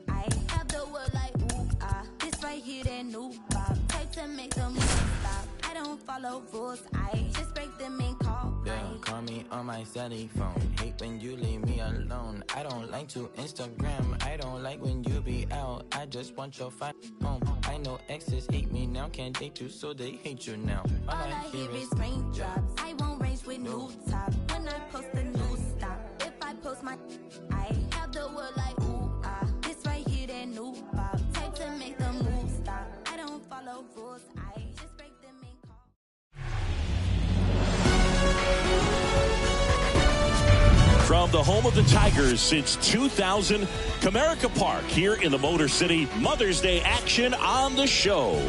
I have the word like ooh ah. This right here that new pop. Take to make the move stop. I don't follow rules. I just break them and call. Yeah, call me on my celly phone. Hate when you leave me alone. I don't like to Instagram. I don't like when you be out. I just want your phone. I know exes hate me now. Can't date you, so they hate you now. All I hear is raindrops. I won't range with new top. When I post a new stop. If I post my, I have the word like ooh ah. This right here that new pop. Take to make the move stop. I don't follow rules. I just break them and call. From the home of the Tigers since 2000, Comerica Park here in the Motor City. Mother's Day action on the show.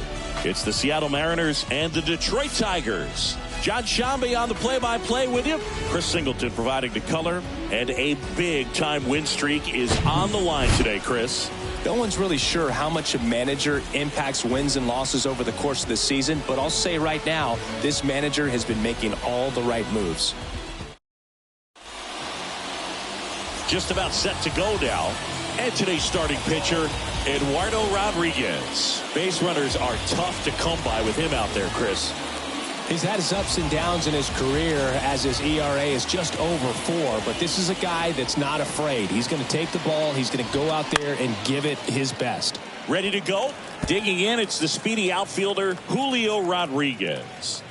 It's the Seattle Mariners and the Detroit Tigers. John Shambi on the play-by-play with you. Chris Singleton providing the color. And a big-time win streak is on the line today, Chris. No one's really sure how much a manager impacts wins and losses over the course of the season, but I'll say right now, this manager has been making all the right moves. Just about set to go now. And today's starting pitcher, Eduardo Rodriguez. Base runners are tough to come by with him out there, Chris. He's had his ups and downs in his career as his ERA is just over 4, but this is a guy that's not afraid. He's going to take the ball. He's going to go out there and give it his best. Ready to go? Digging in, it's the speedy outfielder, Julio Rodriguez.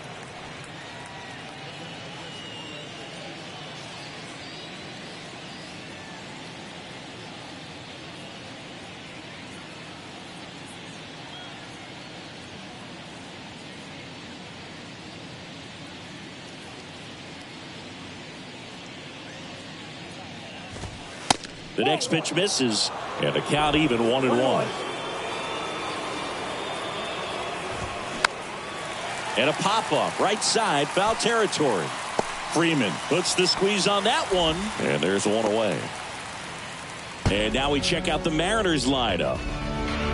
The next pitch misses, and the count even 1-1. And a pop-up, right side, foul territory. Freeman puts the squeeze on that one, and there's one away. And now we check out the Mariners lineup.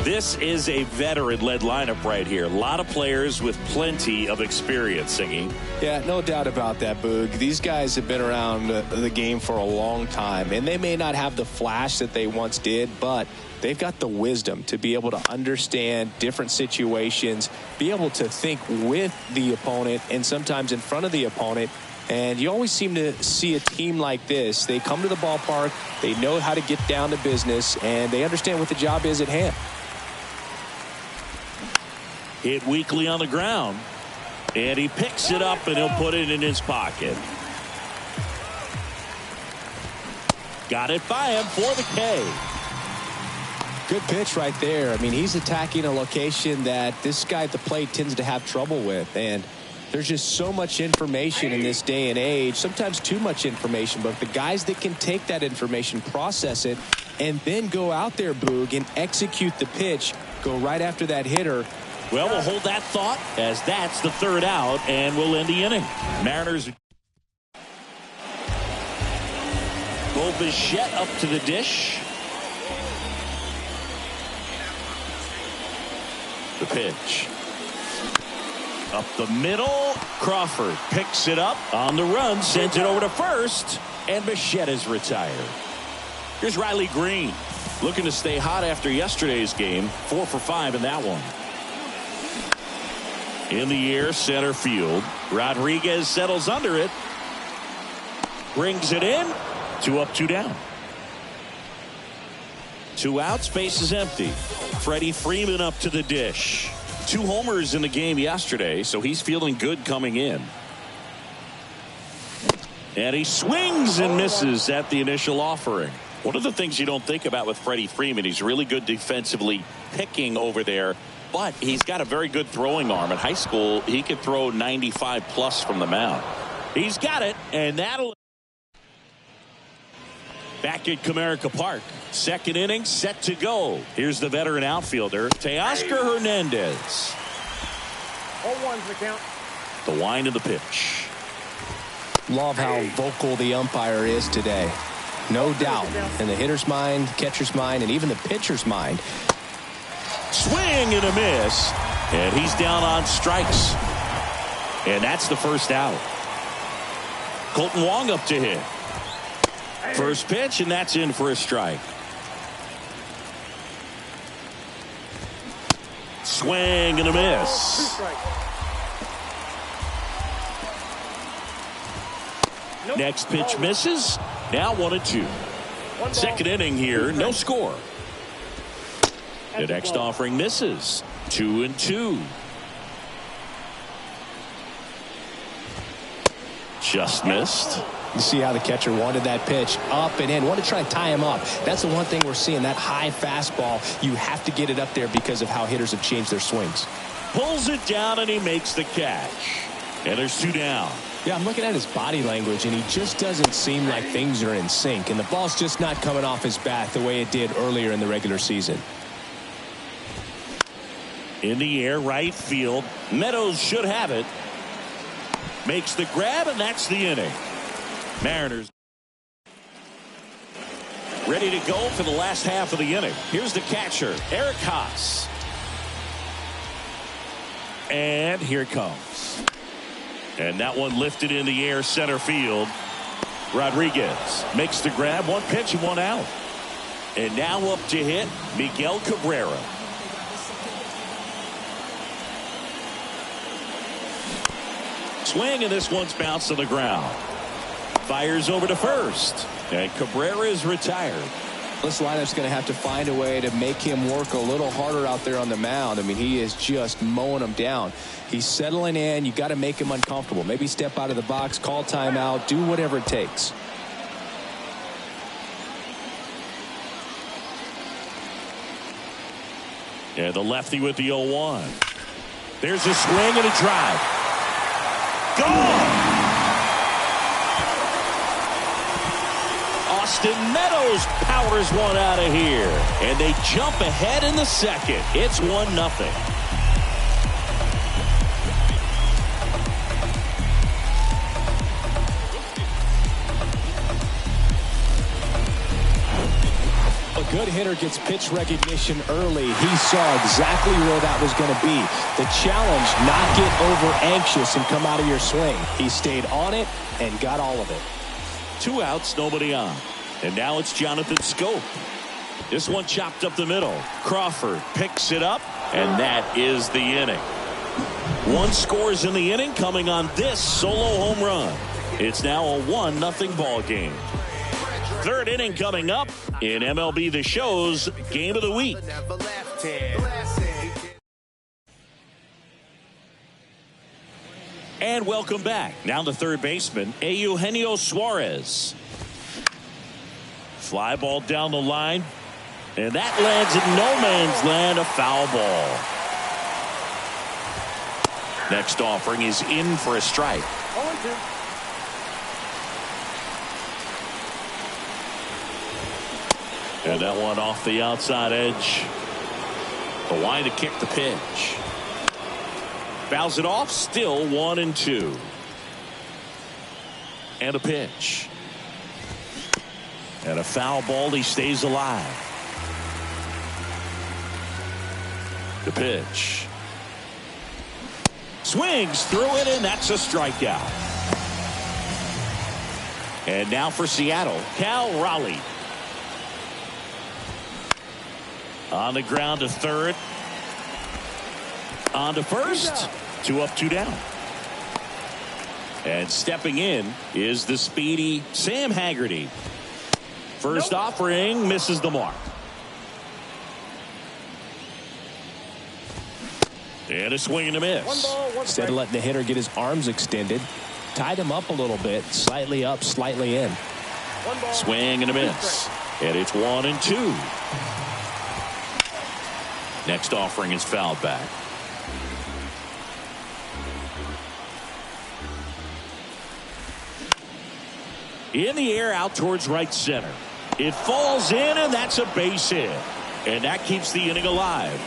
This is a veteran-led lineup right here. A lot of players with plenty of experience, Singing. Yeah, no doubt about that, Boog. These guys have been around the game for a long time, and they may not have the flash that they once did, but they've got the wisdom to be able to understand different situations, be able to think with the opponent and sometimes in front of the opponent. And you always seem to see a team like this. They come to the ballpark, they know how to get down to business, and they understand what the job is at hand. Hit weakly on the ground, and he picks it up and he'll put it in his pocket. Got it by him for the K. Good pitch right there. I mean, he's attacking a location that this guy at the plate tends to have trouble with, and there's just so much information in this day and age, sometimes too much information, but the guys that can take that information, process it, and then go out there, Boog, and execute the pitch, go right after that hitter. Well, we'll hold that thought as that's the third out, and we'll end the inning. Mariners. Bo Bichette up to the dish. The pitch. Up the middle. Crawford picks it up on the run, sends it over to first, and Bichette is retired. Here's Riley Green, looking to stay hot after yesterday's game. 4 for 5 in that one. In the air, center field. Rodriguez settles under it. Brings it in. 2 up, 2 down. 2 outs, base is empty. Freddie Freeman up to the dish. 2 homers in the game yesterday, so he's feeling good coming in. And he swings and misses at the initial offering. One of the things you don't think about with Freddie Freeman, he's really good defensively picking over there, but he's got a very good throwing arm. In high school, he could throw 95 plus from the mound. He's got it, and that'll... Back at Comerica Park, second inning set to go. Here's the veteran outfielder, Teoscar Hernandez. 0-1's the count. The wind of the pitch. Love how vocal the umpire is today. No doubt in the hitter's mind, catcher's mind, and even the pitcher's mind. Swing and a miss, and he's down on strikes, and that's the first out. Colton Wong up to hit. First pitch, and that's in for a strike. Swing and a miss. Next pitch misses. Now 1-2. Second inning here, no score. The next offering misses. 2-2. Just missed. You see how the catcher wanted that pitch up and in. Wanted to try and tie him up. That's the one thing we're seeing, that high fastball. You have to get it up there because of how hitters have changed their swings. Pulls it down and he makes the catch. And there's 2 down. Yeah, I'm looking at his body language, and he just doesn't seem like things are in sync. And the ball's just not coming off his bat the way it did earlier in the regular season. In the air, right field. Meadows should have it. Makes the grab, and that's the inning. Mariners ready to go for the last half of the inning. Here's the catcher, Eric Haas. And here it comes. And that one lifted in the air, center field. Rodriguez makes the grab, 1 pitch and 1 out. And now up to hit, Miguel Cabrera. Swing, and this one's bounced to the ground. Fires over to first. And Cabrera is retired. This lineup's going to have to find a way to make him work a little harder out there on the mound. I mean, he is just mowing them down. He's settling in. You got to make him uncomfortable. Maybe step out of the box, call timeout, do whatever it takes. And the lefty with the 0-1. There's a swing and a drive. Gone! Austin Meadows powers one out of here. And they jump ahead in the second. It's 1-0. A good hitter gets pitch recognition early. He saw exactly where that was going to be. The challenge, not get over anxious and come out of your swing. He stayed on it and got all of it. 2 outs, nobody on. And now it's Jonathan Schoop. This one chopped up the middle. Crawford picks it up, and that is the inning. 1 scores in the inning coming on this solo home run. It's now a 1-0 ball game. 3rd inning coming up in MLB The Show's Game of the Week. And welcome back. Now the third baseman, Eugenio Suarez. Fly ball down the line. And that lands in no man's land, a foul ball. Next offering is in for a strike. And that one off the outside edge. The line to kick the pitch. Fouls it off, still 1-2. And a pitch. And a foul ball, he stays alive. The pitch. Swings through it, and that's a strikeout. And now for Seattle, Cal Raleigh. On the ground to third. On to first. 2 up, 2 down. And stepping in is the speedy Sam Haggerty. First offering misses the mark. And a swing and a miss. Instead of letting the hitter get his arms extended, tied him up a little bit, slightly up, slightly in. Swing and a miss. And it's 1-2. Next offering is fouled back. In the air out towards right center. It falls in, and that's a base hit. And that keeps the inning alive.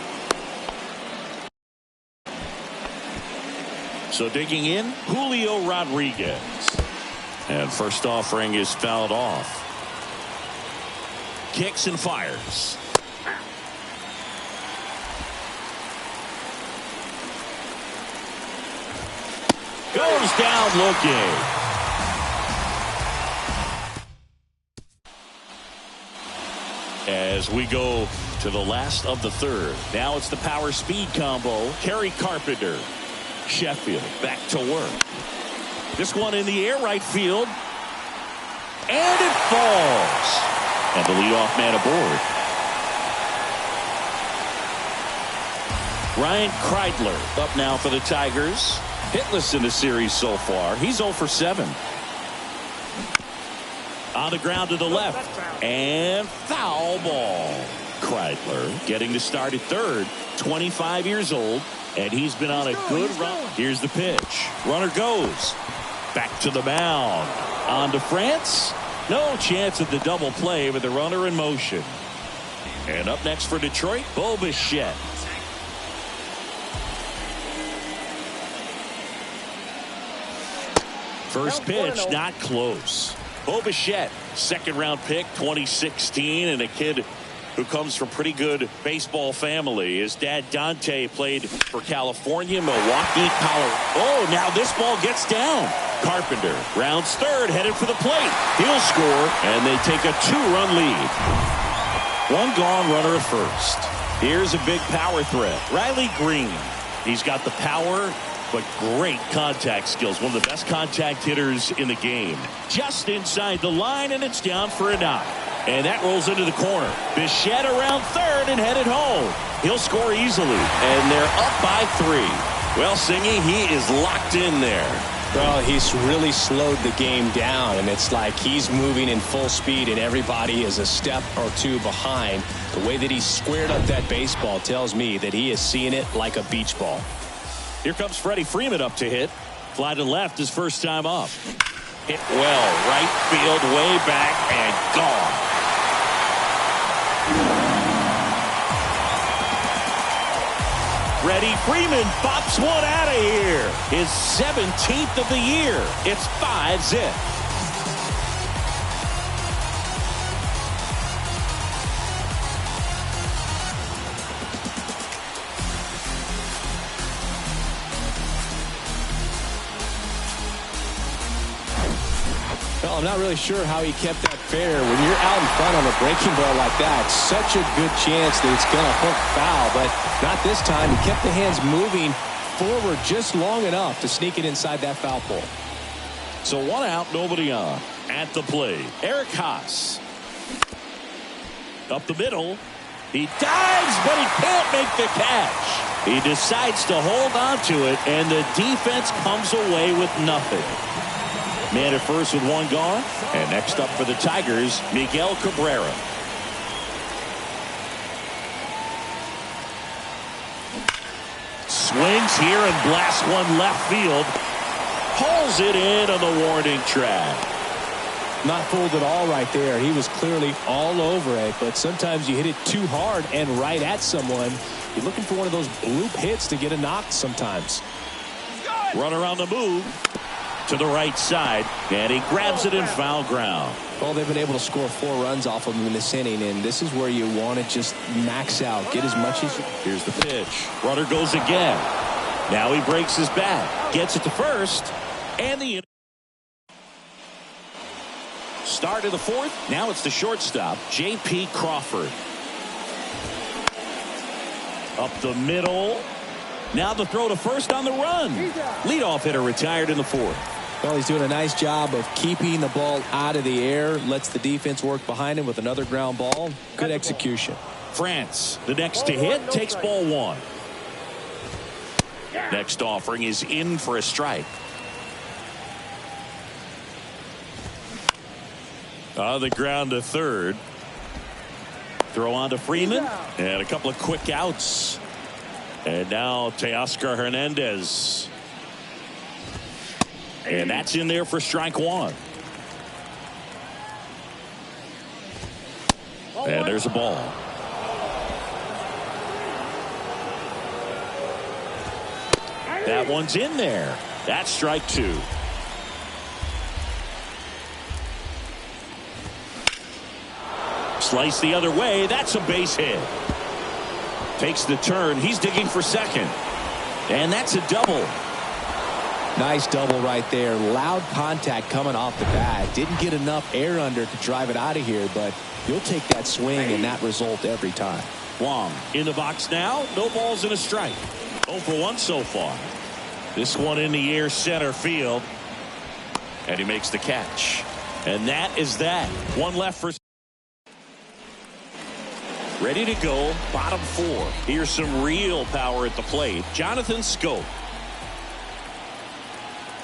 So digging in, Julio Rodriguez. And first offering is fouled off. Kicks and fires. Goes down looking. as we go to the last of the third. Now it's the power speed combo. Kerry Carpenter. Sheffield back to work. This one in the air, right field. And it falls. And the leadoff man aboard. Ryan Kreidler up now for the Tigers. Hitless in the series so far. He's 0 for 7. On the ground to the left. And foul ball. Kreidler getting to start at third. 25 years old. And he's been on a good run. Here's the pitch. Runner goes. Back to the mound. On to France. No chance of the double play with the runner in motion. And up next for Detroit, Bo Bichette. First pitch, not close. Bo Bichette, second round pick, 2016, and a kid who comes from pretty good baseball family. His dad Dante played for California, Milwaukee, Colorado. Oh, now this ball gets down. Carpenter rounds third, headed for the plate. He'll score, and they take a 2-run lead. One gone, runner at first. Here's a big power threat. Riley Green. He's got the power, but great contact skills. One of the best contact hitters in the game. Just inside the line, and it's down for a knock. And that rolls into the corner. Bichette around third and headed home. He'll score easily. And they're up by 3. Well, Singy, he is locked in there. Well, he's really slowed the game down, and it's like he's moving in full speed, and everybody is a step or two behind. The way that he squared up that baseball tells me that he is seeing it like a beach ball. Here comes Freddie Freeman up to hit. Fly to left his first time up. Hit well. Right field, way back, and gone. Freddie Freeman pops one out of here. His 17th of the year. It's 5-zip. Well, I'm not really sure how he kept that fair. When you're out in front on a breaking ball like that, such a good chance that it's going to hook foul, but not this time. He kept the hands moving forward just long enough to sneak it inside that foul pole. So 1 out, nobody on. At the plate, Eric Haas. Up the middle. He dives, but he can't make the catch. He decides to hold on to it, and the defense comes away with nothing. Man at first with 1 gone. And next up for the Tigers, Miguel Cabrera. Swings here and blasts one left field. Pulls it in on the warning track. Not fooled at all right there. He was clearly all over it, but sometimes you hit it too hard and right at someone. You're looking for one of those bloop hits to get a knock sometimes. Runner on the move. To the right side, and he grabs it in foul ground. Well, they've been able to score 4 runs off of him in this inning, and this is where you want to just max out, get as much as you. Here's the pitch. Runner goes again. Now he breaks his bat, gets it to first, and the start of the 4th. Now it's the shortstop, J.P. Crawford. Up the middle. Now the throw to first on the run. Leadoff hitter retired in the 4th. Well, he's doing a nice job of keeping the ball out of the air. Lets the defense work behind him with another ground ball. Good execution. France, the next to hit, takes ball 1. Next offering is in for a strike. On the ground to third. Throw on to Freeman. And a couple of quick outs. And now Teoscar Hernandez. And that's in there for strike 1. And there's a ball. That one's in there. That's strike 2. Slice the other way. That's a base hit. Takes the turn. He's digging for second. And that's a double. Nice double right there. Loud contact coming off the bat. Didn't get enough air under to drive it out of here, but you'll take that swing and that result every time. Wong in the box now. No balls and a strike. 0 for 1 so far. This one in the air center field. And he makes the catch. And that is that. One left for. Ready to go. Bottom 4. Here's some real power at the plate. Jonathan Schoop.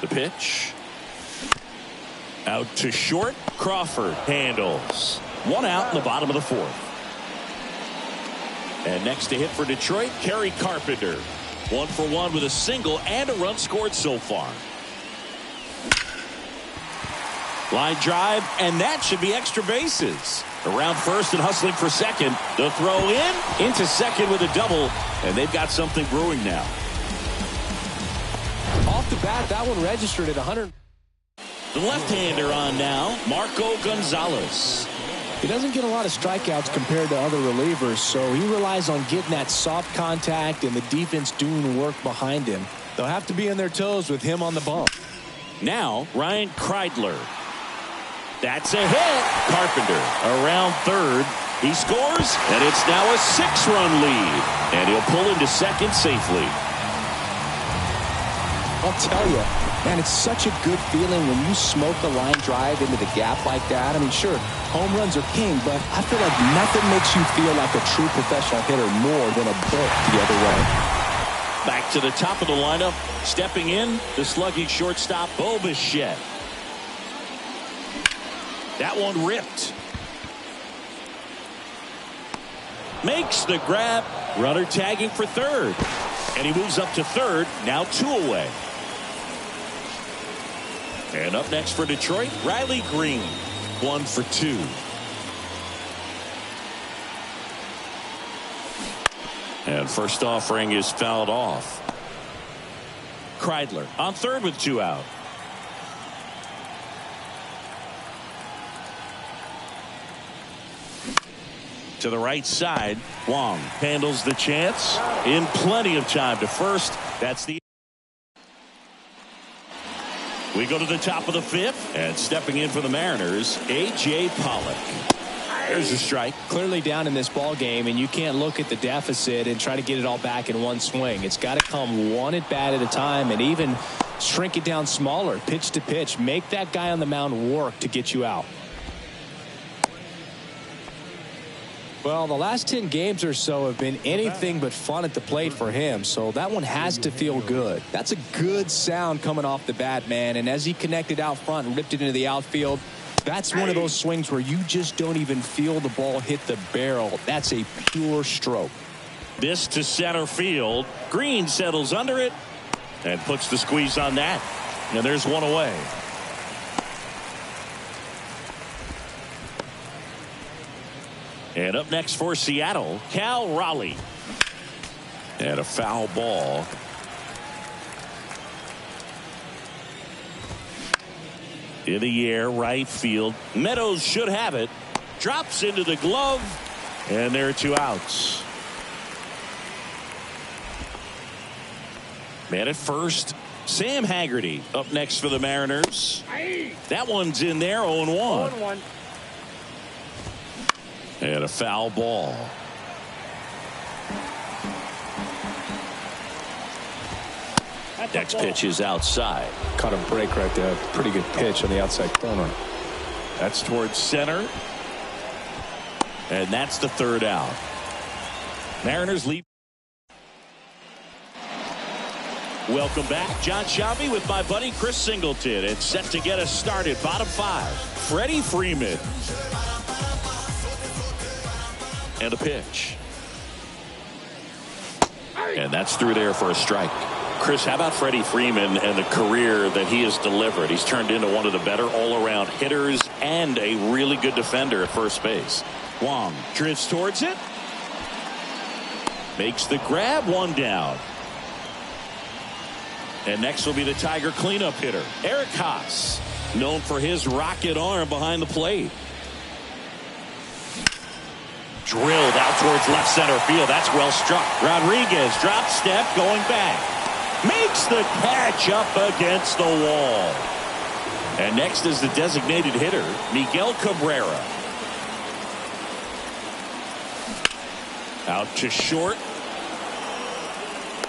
The pitch. Out to short. Crawford handles. 1 out in the bottom of the 4th. And next to hit for Detroit, Kerry Carpenter. 1 for 1 with a single and a run scored so far. Line drive, and that should be extra bases. Around first and hustling for second. The throw into second with a double, and they've got something brewing now. Off the bat, that one registered at 100. The left-hander on now, Marco Gonzalez. He doesn't get a lot of strikeouts compared to other relievers, so he relies on getting that soft contact and the defense doing the work behind him. They'll have to be on their toes with him on the bump. Now, Ryan Kreidler. That's a hit. Carpenter around third. He scores, and it's now a 6-run lead. And he'll pull into second safely. I'll tell you, man, it's such a good feeling when you smoke a line drive into the gap like that. I mean, sure, home runs are king, but I feel like nothing makes you feel like a true professional hitter more than a bolt the other way. Back to the top of the lineup. Stepping in, the sluggy shortstop, Bo Bichette. That one ripped. Makes the grab. Runner tagging for third. And he moves up to third. Now 2 away. And up next for Detroit, Riley Green. 1 for 2. And first offering is fouled off. Kreidler on third with 2 out. To the right side, Wong handles the chance in plenty of time to first. That's the. We go to the top of the 5th, and stepping in for the Mariners, A.J. Pollock. There's a strike. Clearly down in this ball game, and you can't look at the deficit and try to get it all back in one swing. It's got to come one at bat at a time, and even shrink it down smaller, pitch to pitch. Make that guy on the mound work to get you out. Well, the last 10 games or so have been anything but fun at the plate for him, so that one has to feel good. That's a good sound coming off the bat, man, and as he connected out front and ripped it into the outfield, that's one of those swings where you just don't even feel the ball hit the barrel. That's a pure stroke. This to center field. Green settles under it and puts the squeeze on that. And there's 1 away. And up next for Seattle, Cal Raleigh. And a foul ball. In the air, right field. Meadows should have it. Drops into the glove. And there are 2 outs. Man at first, Sam Haggerty up next for the Mariners. That one's in there, 0-1. 0-1. And a foul ball. Next pitch is outside. Caught a break right there. Pretty good pitch on the outside corner. That's towards center. And that's the 3rd out. Mariners lead. Welcome back. John Sciambi with my buddy Chris Singleton. It's set to get us started. Bottom 5. Freddie Freeman. And a pitch. And that's through there for a strike. Chris, how about Freddie Freeman and the career that he has delivered? He's turned into one of the better all-around hitters and a really good defender at first base. Wong drifts towards it. Makes the grab, 1 down. And next will be the Tiger cleanup hitter, Eric Haas, known for his rocket arm behind the plate. Drilled out towards left center field. That's well struck. Rodriguez drop step going back. Makes the catch up against the wall. And next is the designated hitter, Miguel Cabrera. Out to short.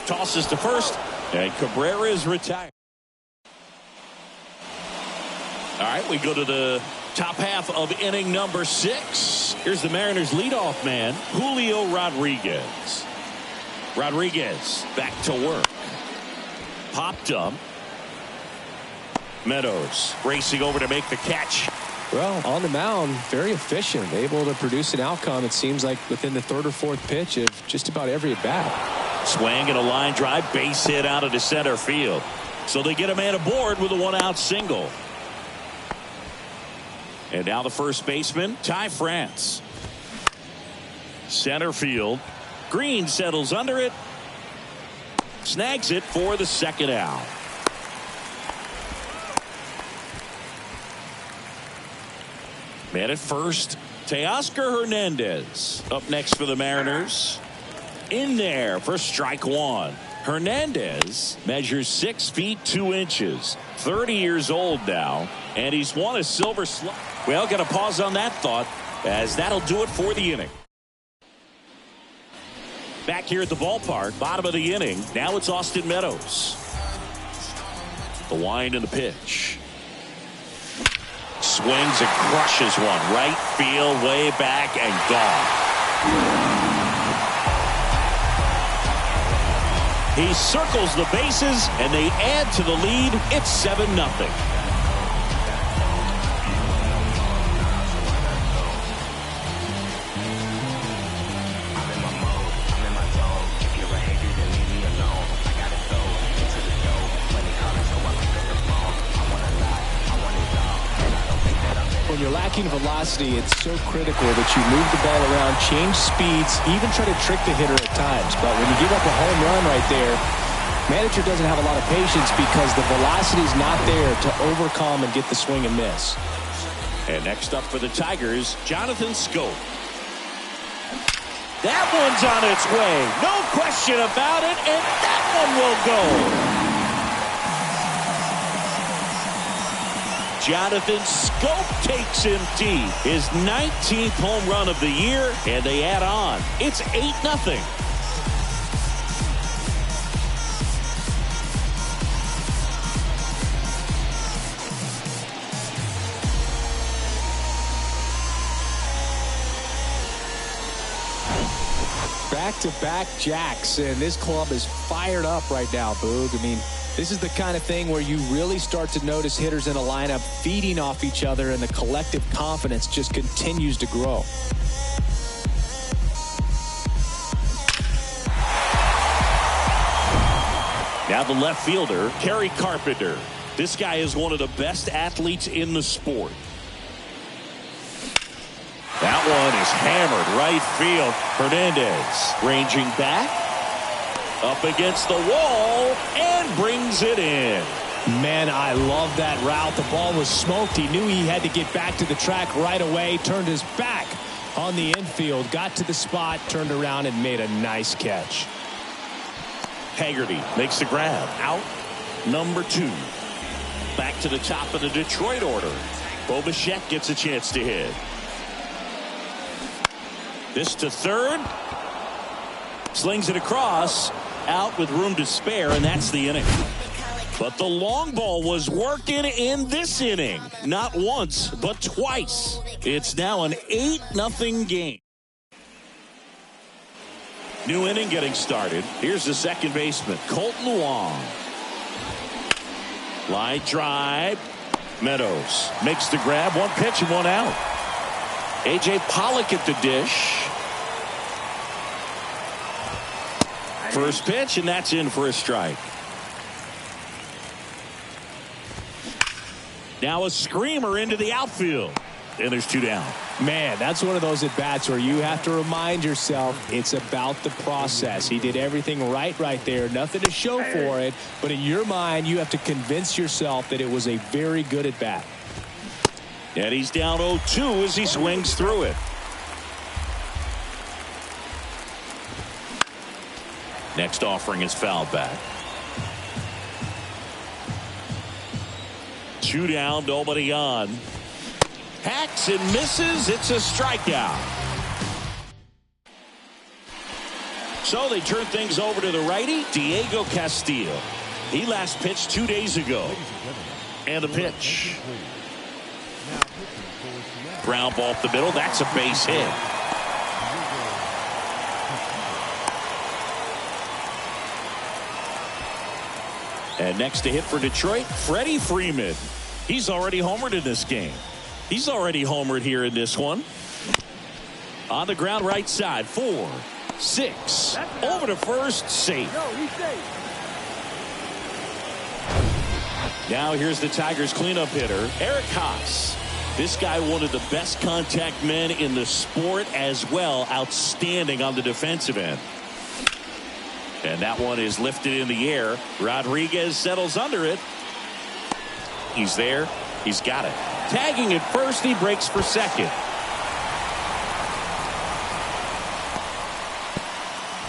Tosses to first. And Cabrera is retired. All right, we go to the top half of inning number 6. Here's the Mariners leadoff man, Julio Rodriguez. Rodriguez back to work. Popped up. Meadows racing over to make the catch. Well, on the mound, very efficient, able to produce an outcome, it seems like, within the 3rd or 4th pitch of just about every at-bat. Swing and a line drive, base hit out into center field. So they get a man aboard with a 1-out single. And now the first baseman, Ty France. Center field. Green settles under it. Snags it for the 2nd out. Man at first, Teoscar Hernandez up next for the Mariners. In there for strike 1. Hernandez measures 6 feet 2 inches. 30 years old now, and he's won a Silver Slugger. Well, got to pause on that thought, as that'll do it for the inning. Back here at the ballpark, bottom of the inning. Now it's Austin Meadows. The wind and the pitch. Swings and crushes one. Right field, way back, and gone. He circles the bases, and they add to the lead. It's 7-0. When you're lacking velocity, it's so critical that you move the ball around, change speeds, even try to trick the hitter at times. But when you give up a home run right there, manager doesn't have a lot of patience because the velocity is not there to overcome and get the swing and miss. And next up for the Tigers, Jonathan Schoop. That one's on its way. No question about it, and that one will go. Jonathan Schoop takes him deep. His 19th home run of the year, and they add on. It's 8-0. Back-to-back jacks, and this club is fired up right now, Boog. I mean, this is the kind of thing where you really start to notice hitters in a lineup feeding off each other, and the collective confidence just continues to grow. Now the left fielder, Kerry Carpenter. This guy is one of the best athletes in the sport. That one is hammered right field. Hernandez ranging back. Up against the wall and brings it in. Man, I love that route. The ball was smoked. He knew he had to get back to the track right away. Turned his back on the infield. Got to the spot, turned around, and made a nice catch. Haggerty makes the grab. Out number 2. Back to the top of the Detroit order. Bo Bichette gets a chance to hit. This to third. Slings it across. Out with room to spare, and that's the inning. But the long ball was working in this inning. Not once, but twice. It's now an 8-0 game. New inning getting started. Here's the second baseman, Colton Wong. Line drive. Meadows makes the grab. 1 pitch and 1 out. A.J. Pollock at the dish. First pitch, and that's in for a strike. Now a screamer into the outfield. And there's 2 down. Man, that's one of those at-bats where you have to remind yourself it's about the process. He did everything right there. Nothing to show for it. But in your mind, you have to convince yourself that it was a very good at-bat. And he's down 0-2 as he swings through it. Next offering is fouled back. 2 down, nobody on. Hacks and misses. It's a strikeout. So they turn things over to the righty, Diego Castillo. He last pitched 2 days ago. And the pitch. Ground ball up the middle. That's a base hit. And next to hit for Detroit, Freddie Freeman. He's already homered in this game. He's already homered here in this one. On the ground, right side, 4, 6, over to first, safe. Now here's the Tigers cleanup hitter, Eric Haas. This guy, one of the best contact men in the sport as well. Outstanding on the defensive end. And that one is lifted in the air. Rodriguez settles under it. He's there. He's got it. Tagging at first, he breaks for second.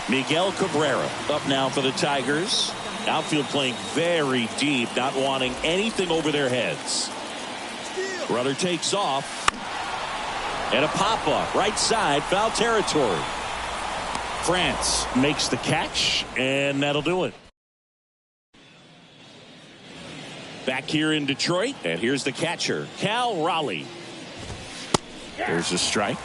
Miguel Cabrera up now for the Tigers. Outfield playing very deep, not wanting anything over their heads. Runner takes off. And a pop-up, right side, foul territory. France makes the catch, and that'll do it. Back here in Detroit, and here's the catcher, Cal Raleigh. There's a strike.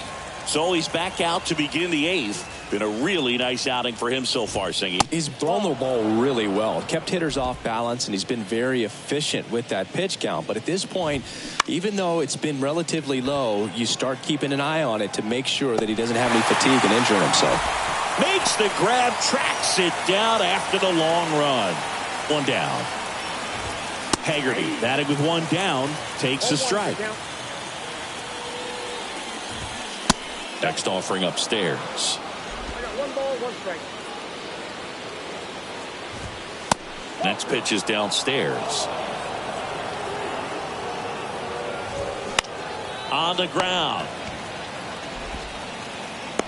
So he's back out to begin the 8th. Been a really nice outing for him so far, Singy. He's thrown the ball really well. Kept hitters off balance, and he's been very efficient with that pitch count. But at this point, even though it's been relatively low, you start keeping an eye on it to make sure that he doesn't have any fatigue and injuring himself. Makes the grab, tracks it down after the long run. 1 down. Haggerty batting with 1 down, takes a strike. Next offering upstairs. 1 ball, 1 strike. Next pitch is downstairs. On the ground.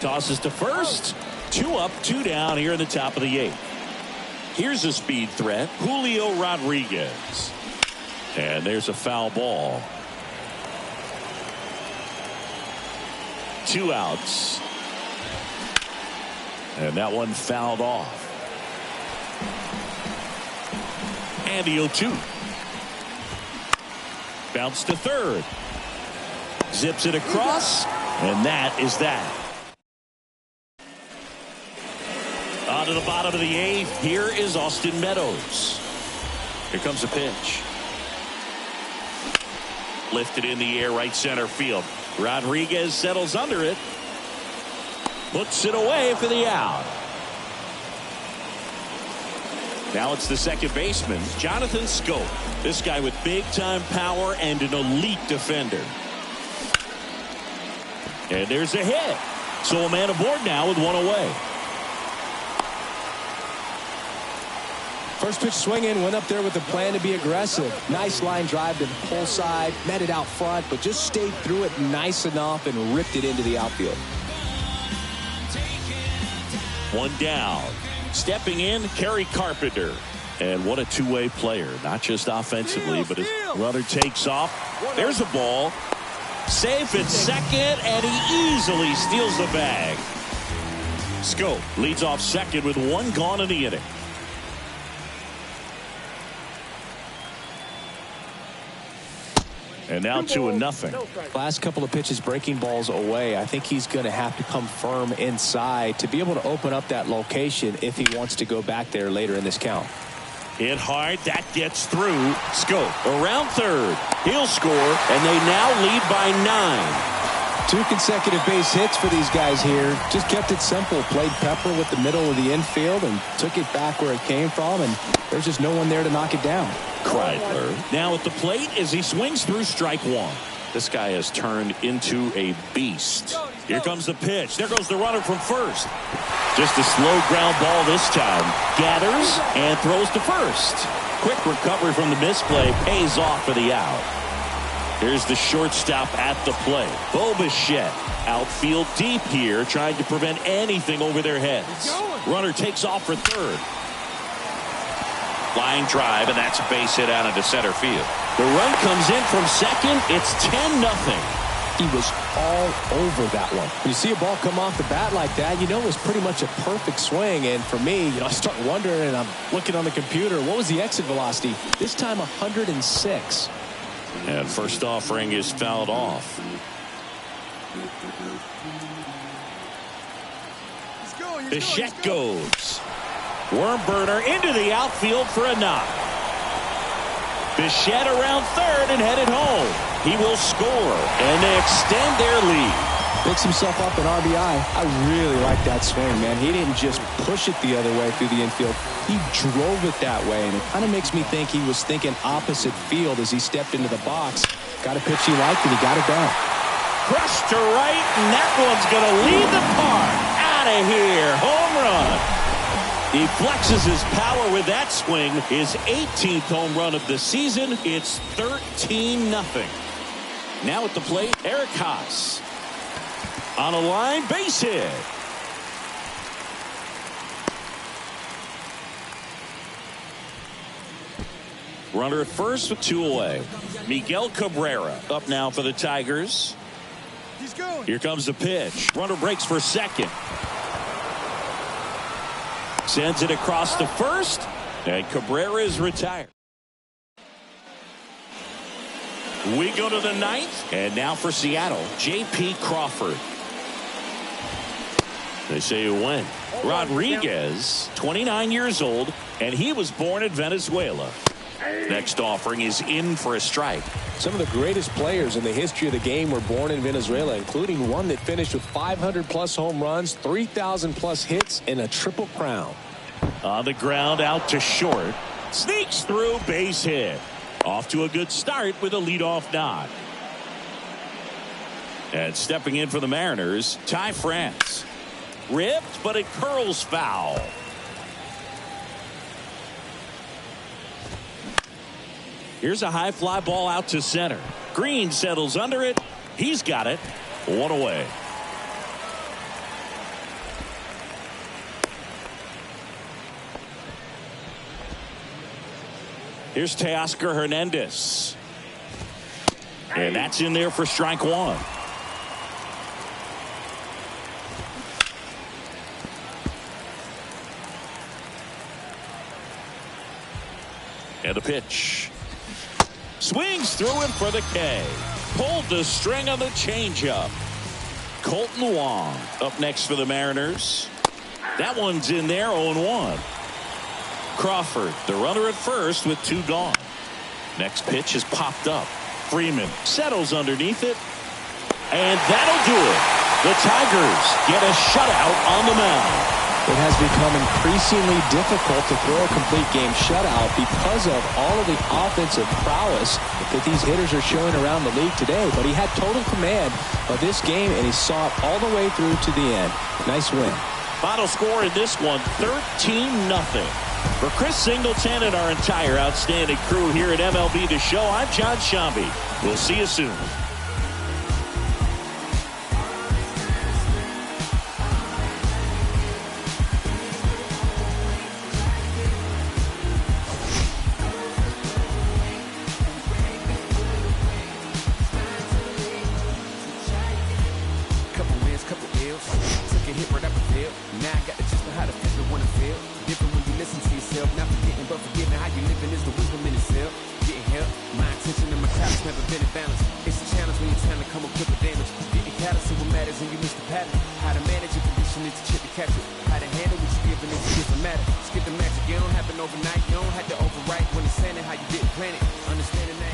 Tosses to first. 2 up, 2 down here in the top of the 8th. Here's a speed threat, Julio Rodriguez. And there's a foul ball. 2 outs. And that one fouled off. And the 0-2. Bounce to third. Zips it across. And that is that. On to the bottom of the 8th. Here is Austin Meadows. Here comes a pitch. Lifted in the air, right center field. Rodriguez settles under it. Puts it away for the out. Now it's the second baseman, Jonathan Schoop. This guy with big-time power and an elite defender. And there's a hit. So a man aboard now with 1 away. First pitch swinging, went up there with a plan to be aggressive. Nice line drive to the pull side, met it out front, but just stayed through it nice enough and ripped it into the outfield. 1 down. Stepping in, Kerry Carpenter. And what a two-way player, not just offensively, but his runner takes off. There's a ball. Safe at second, and he easily steals the bag. Schoop leads off second with 1 gone in the inning. And now 2-0. Last couple of pitches breaking balls away. I think he's going to have to come firm inside to be able to open up that location if he wants to go back there later in this count. Hit hard. That gets through. Schoop around third. He'll score, and they now lead by 9. 2 consecutive base hits for these guys here. Just kept it simple. Played pepper with the middle of the infield and took it back where it came from, and there's just no one there to knock it down. Kreidler now at the plate as he swings through strike 1. This guy has turned into a beast. Here comes the pitch. There goes the runner from first. Just a slow ground ball this time. Gathers and throws to first. Quick recovery from the misplay. Pays off for the out. Here's the shortstop at the plate. Bo Bichette outfield deep here, trying to prevent anything over their heads. Runner takes off for third. Line drive, and that's a base hit out into center field. The run comes in from second. It's 10-0. He was all over that one. When you see a ball come off the bat like that, you know it was pretty much a perfect swing. And for me, I start wondering, and I'm looking on the computer, what was the exit velocity? This time 106. And first offering is fouled off. Bichette goes. Worm burner into the outfield for a knock. Bichette around third and headed home. He will score, and they extend their lead. Picks himself up an RBI. I really like that swing, man. He didn't just push it the other way through the infield. He drove it that way, and it kind of makes me think he was thinking opposite field as he stepped into the box. Got a pitch he liked, and he got it done. Crushed to right, and that one's going to leave the park. Out of here. Home run. He flexes his power with that swing. His 18th home run of the season. It's 13-0. Now at the plate, Eric Haas. On a line, base hit. Runner at first with 2 away. Miguel Cabrera up now for the Tigers. Here comes the pitch. Runner breaks for second. Sends it across the first, and Cabrera is retired. We go to the 9th, and now for Seattle, J.P. Crawford. They say when. Rodriguez, 29 years old, and he was born in Venezuela. Next offering is in for a strike. Some of the greatest players in the history of the game were born in Venezuela, including one that finished with 500-plus home runs, 3,000-plus hits, and a triple crown. On the ground, out to short. Sneaks through, base hit. Off to a good start with a leadoff knock. And stepping in for the Mariners, Ty France. Ripped, but it curls foul. Here's a high fly ball out to center. Green settles under it. He's got it. 1 away. Here's Teoscar Hernandez. And that's in there for strike 1. And the pitch. Swings through him for the K. Pulled the string on the changeup. Colton Wong up next for the Mariners. That one's in there, 0-1. Crawford, the runner at first with 2 gone. Next pitch is popped up. Freeman settles underneath it. And that'll do it. The Tigers get a shutout on the mound. It has become increasingly difficult to throw a complete game shutout because of all of the offensive prowess that these hitters are showing around the league today. But he had total command of this game, and he saw it all the way through to the end. Nice win. Final score in this one, 13-0. For Chris Singleton and our entire outstanding crew here at MLB The Show, I'm John Shambi. We'll see you soon. Skip the magic, it don't happen overnight. You don't have to overwrite when it's saying how you didn't plan it. Understanding that.